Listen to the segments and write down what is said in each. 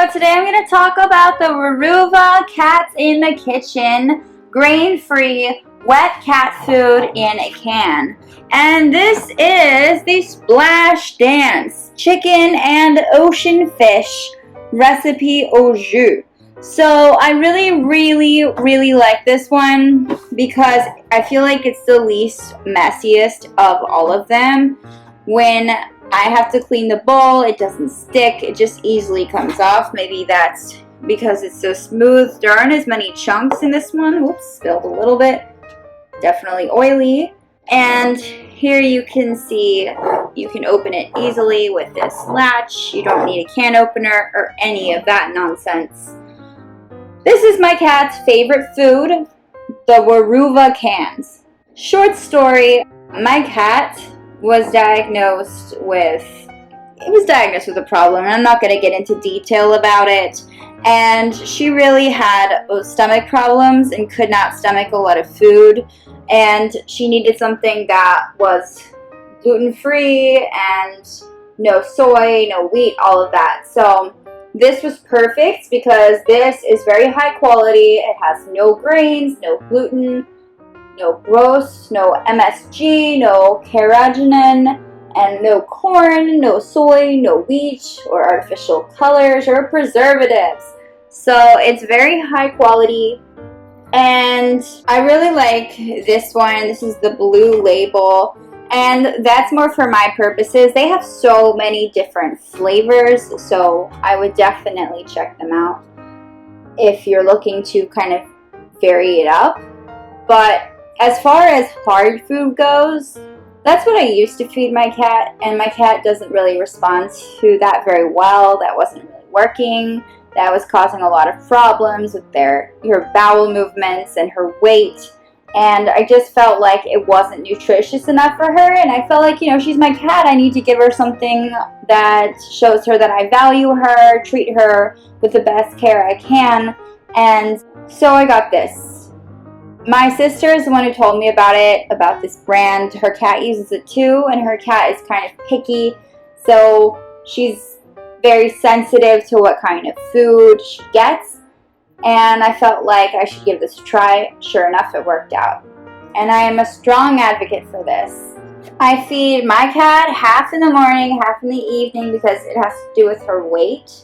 So today I'm going to talk about the Weruva Cats in the Kitchen grain-free wet cat food in a can. And this is the Splash Dance chicken and ocean fish recipe au jus. So I really like this one because I feel like it's the least messiest of all of them. When I have to clean the bowl, it doesn't stick, it just easily comes off. Maybe that's because it's so smooth. There aren't as many chunks in this one. Whoops, spilled a little bit. Definitely oily. And here you can see you can open it easily with this latch. You don't need a can opener or any of that nonsense. This is my cat's favorite food, the Weruva cans. Short story, my cat was diagnosed with a problem, and I'm not going to get into detail about it. And she really had stomach problems and could not stomach a lot of food, and she needed something that was gluten-free and no soy, no wheat, all of that. So this was perfect because this is very high quality. It has no grains, no gluten, no gross, no MSG, no carrageenan, and no corn, no soy, no wheat, or artificial colors, or preservatives. So it's very high quality, and I really like this one. This is the blue label, and that's more for my purposes. They have so many different flavors, so I would definitely check them out if you're looking to kind of vary it up. But as far as hard food goes, that's what I used to feed my cat, and my cat doesn't really respond to that very well. That wasn't really working. That was causing a lot of problems with her bowel movements and her weight. And I just felt like it wasn't nutritious enough for her, and I felt like, she's my cat. I need to give her something that shows her that I value her, treat her with the best care I can. And so I got this. My sister is the one who told me about this brand. Her cat uses it too, and her cat is kind of picky, so she's very sensitive to what kind of food she gets. And I felt like I should give this a try. Sure enough, it worked out. And I am a strong advocate for this. I feed my cat half in the morning, half in the evening, because it has to do with her weight.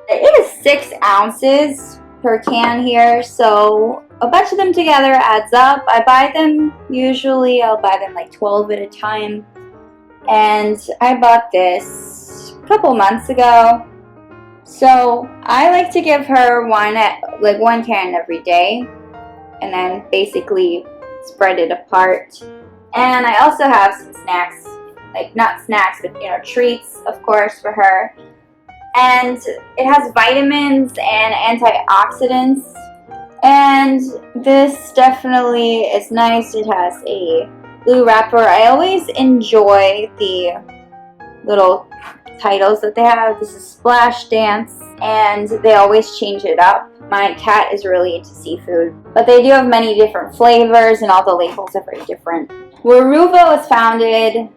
It is 6 ounces per can here, so a bunch of them together adds up. I buy them, I'll buy them like 12 at a time. And I bought this a couple months ago. So I like to give her one can every day, and then basically spread it apart. And I also have some snacks, not snacks, but treats, of course, for her. And it has vitamins and antioxidants. And this definitely is nice. It has a blue wrapper. I always enjoy the little titles that they have. This is Splash Dance, and they always change it up. My cat is really into seafood, but they do have many different flavors, and all the labels are very different. Weruva was founded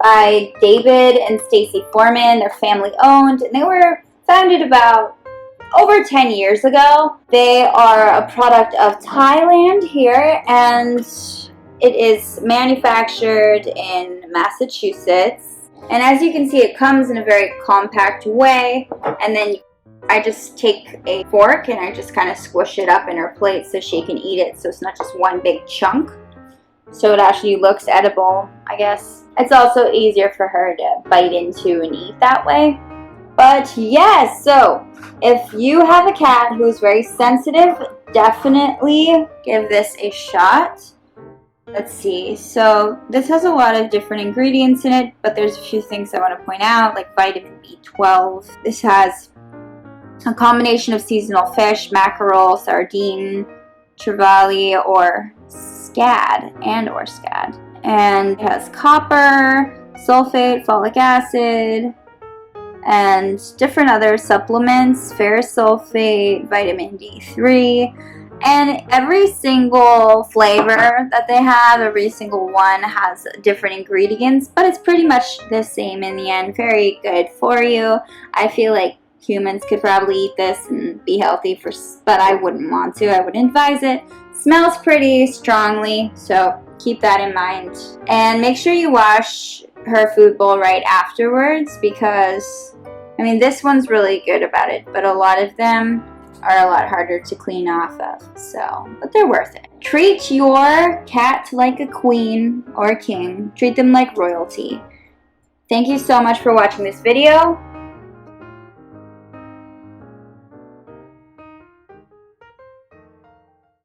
by David and Stacie Forman. They're family owned, and they were founded about over 10 years ago. They are a product of Thailand here, and it is manufactured in Massachusetts. And as you can see, it comes in a very compact way, and then I just take a fork and I just kind of squish it up in her plate so she can eat it, so it's not just one big chunk. So it actually looks edible, I guess. It's also easier for her to bite into and eat that way. But yes, so if you have a cat who's very sensitive, definitely give this a shot. Let's see, so this has a lot of different ingredients in it, but there's a few things I want to point out, like vitamin B12. This has a combination of seasonal fish, mackerel, sardine, trevally, or scad, and it has copper, sulfate, folic acid, and different other supplements, ferrous sulfate, vitamin D3, and every single flavor that they have, every single one has different ingredients, but it's pretty much the same in the end. Very good for you. I feel like humans could probably eat this and be healthy, but I wouldn't want to. I wouldn't advise it. Smells pretty strongly, so keep that in mind. And make sure you wash her food bowl right afterwards, because, I mean, this one's really good about it, but a lot of them are a lot harder to clean off of, so, but they're worth it. Treat your cat like a queen or a king. Treat them like royalty. Thank you so much for watching this video.